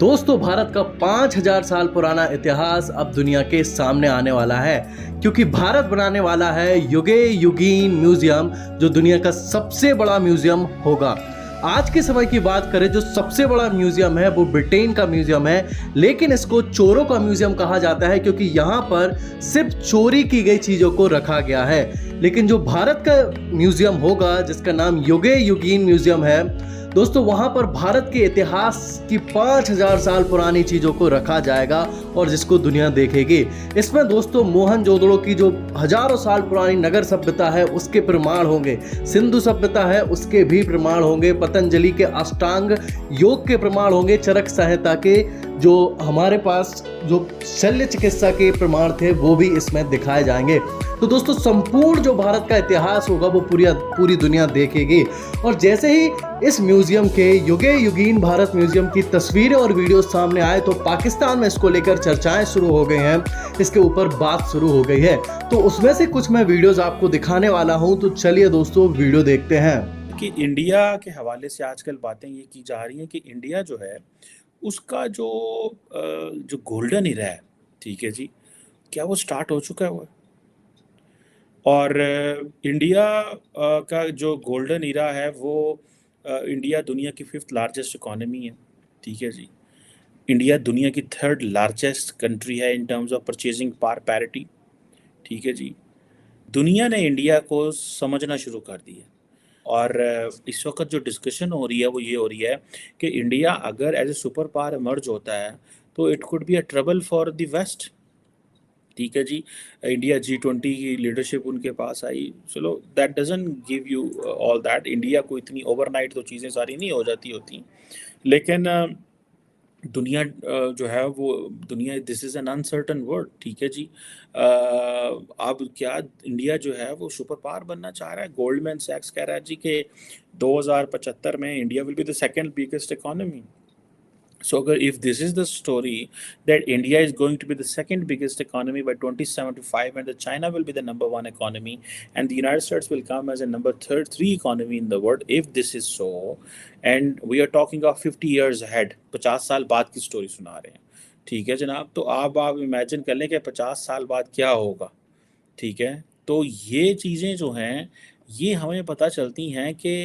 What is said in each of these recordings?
दोस्तों भारत का 5000 साल पुराना इतिहास अब दुनिया के सामने आने वाला है क्योंकि भारत बनाने वाला है युगे युगीन म्यूजियम जो दुनिया का सबसे बड़ा म्यूजियम होगा। आज के समय की बात करें जो सबसे बड़ा म्यूजियम है वो ब्रिटेन का म्यूजियम है, लेकिन इसको चोरों का म्यूजियम कहा जाता है क्योंकि यहाँ पर सिर्फ चोरी की गई चीज़ों को रखा गया है। लेकिन जो भारत का म्यूजियम होगा जिसका नाम युगे युगीन म्यूजियम है दोस्तों, वहां पर भारत के इतिहास की 5000 साल पुरानी चीजों को रखा जाएगा और जिसको दुनिया देखेगी। इसमें दोस्तों मोहनजोदड़ो की जो हजारों साल पुरानी नगर सभ्यता है उसके प्रमाण होंगे, सिंधु सभ्यता है उसके भी प्रमाण होंगे, पतंजलि के अष्टांग योग के प्रमाण होंगे, चरक संहिता के जो हमारे पास जो शल्य चिकित्सा के प्रमाण थे वो भी इसमें दिखाए जाएंगे। तो दोस्तों संपूर्ण जो भारत का इतिहास होगा वो पूरी दुनिया देखेगी। और जैसे ही इस म्यूजियम के युगे युगीन भारत म्यूजियम की तस्वीरें और वीडियो सामने आए तो पाकिस्तान में इसको लेकर चर्चाएं शुरू हो गई हैं, इसके ऊपर बात शुरू हो गई है। तो उसमें से कुछ मैं वीडियोस आपको दिखाने वाला हूं, तो चलिए दोस्तों वीडियो देखते हैं। कि इंडिया के हवाले से आजकल बातें ये की जा रही हैं कि इंडिया जो है उसका जो गोल्डन इरा है, ठीक है जी, क्या वो स्टार्ट हो चुका है? वो और इंडिया का जो गोल्डन इरा है वो इंडिया दुनिया की 5th लार्जेस्ट इकॉनमी है, ठीक है जी। इंडिया दुनिया की 3rd लार्जेस्ट कंट्री है in terms of purchasing power parity, ठीक है जी। दुनिया ने इंडिया को समझना शुरू कर दिया और इस वक्त जो डिस्कशन हो रही है वो ये हो रही है कि इंडिया अगर as a super power emerge होता है तो it could be a trouble for the west, ठीक है जी। इंडिया G20 की लीडरशिप उनके पास आई, चलो that doesn't give you all that. India को इतनी ओवरनाइट तो चीज़ें सारी नहीं हो जाती होती, लेकिन दुनिया जो है वो दुनिया this is an uncertain world, ठीक है जी। अब क्या इंडिया जो है वो सुपर पावर बनना चाह रहा है? गोल्डमैन सैक्स कह रहा है जी कि 2075 में India will be the second biggest economy. So if this is the story that India is going to be the second biggest economy by 2075 and that China will be the number 1 economy and the United States will come as a number 3 economy in the world, if this is so and we are talking of 50 years ahead, 50 साल बाद की story सुना रहे हैं, ठीक है जनाब। तो आप इमेजिन कर लें कि 50 साल बाद क्या होगा, ठीक है। तो ये चीज़ें जो हैं ये हमें पता चलती हैं कि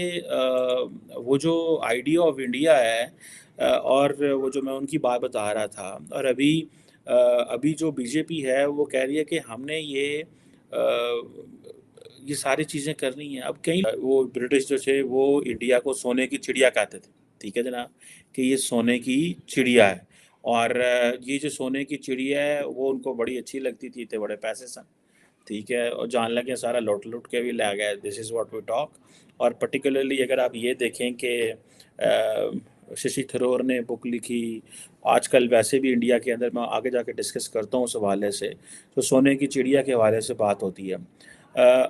वो जो आइडिया ऑफ इंडिया है और वो जो मैं उनकी बात बता रहा था, और अभी जो बीजेपी है वो कह रही है कि हमने ये सारी चीज़ें करनी है। अब कई वो ब्रिटिश जो थे वो इंडिया को सोने की चिड़िया कहते थे, ठीक है जनाब, कि ये सोने की चिड़िया है। और ये जो सोने की चिड़िया है वो उनको बड़ी अच्छी लगती थी, इतने बड़े पैसे सन, ठीक है, और जान लगे सारा लुट लुट के भी ले गए। This is what we talk. और पर्टिकुलरली अगर आप ये देखें कि शशि थरूर ने बुक लिखी, आजकल वैसे भी इंडिया के अंदर मैं आगे जाके डिस्कस करता हूँ उस हवाले से, तो सोने की चिड़िया के हवाले से बात होती है।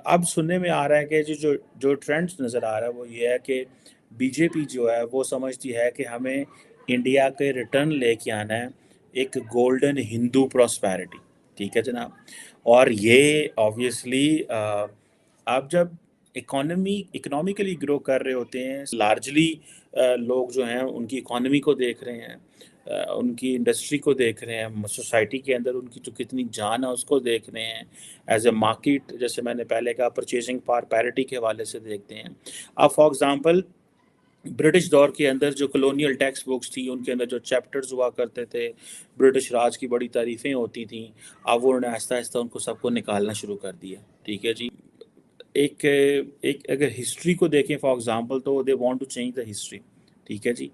अब सुनने में आ रहा है कि जो जो ट्रेंड्स नज़र आ रहा है वो ये है कि बीजेपी जो है वो समझती है कि हमें इंडिया के रिटर्न लेके आना है एक गोल्डन हिंदू प्रॉस्पेरिटी, ठीक है जनाब। और ये ऑब्वियसली आप जब इकोनॉमिकली ग्रो कर रहे होते हैं, लार्जली लोग जो हैं उनकी इकोनॉमी को देख रहे हैं, उनकी इंडस्ट्री को देख रहे हैं, सोसाइटी के अंदर उनकी जो कितनी जान है उसको देख रहे हैं एज ए मार्केट, जैसे मैंने पहले कहा परचेजिंग पावर पैरिटी के हवाले से देखते हैं। अब फॉर एग्जांपल ब्रिटिश दौर के अंदर जो कॉलोनियल टेक्स्ट बुक्स थी उनके अंदर जो चैप्टर्स हुआ करते थे, ब्रिटिश राज की बड़ी तारीफ़ें होती थी, अब वो उन्होंने आहिस्ता आहिस्ता उनको सबको निकालना शुरू कर दिया, ठीक है जी। एक एक अगर हिस्ट्री को देखें फॉर एग्जांपल तो they want to change the history, ठीक है जी।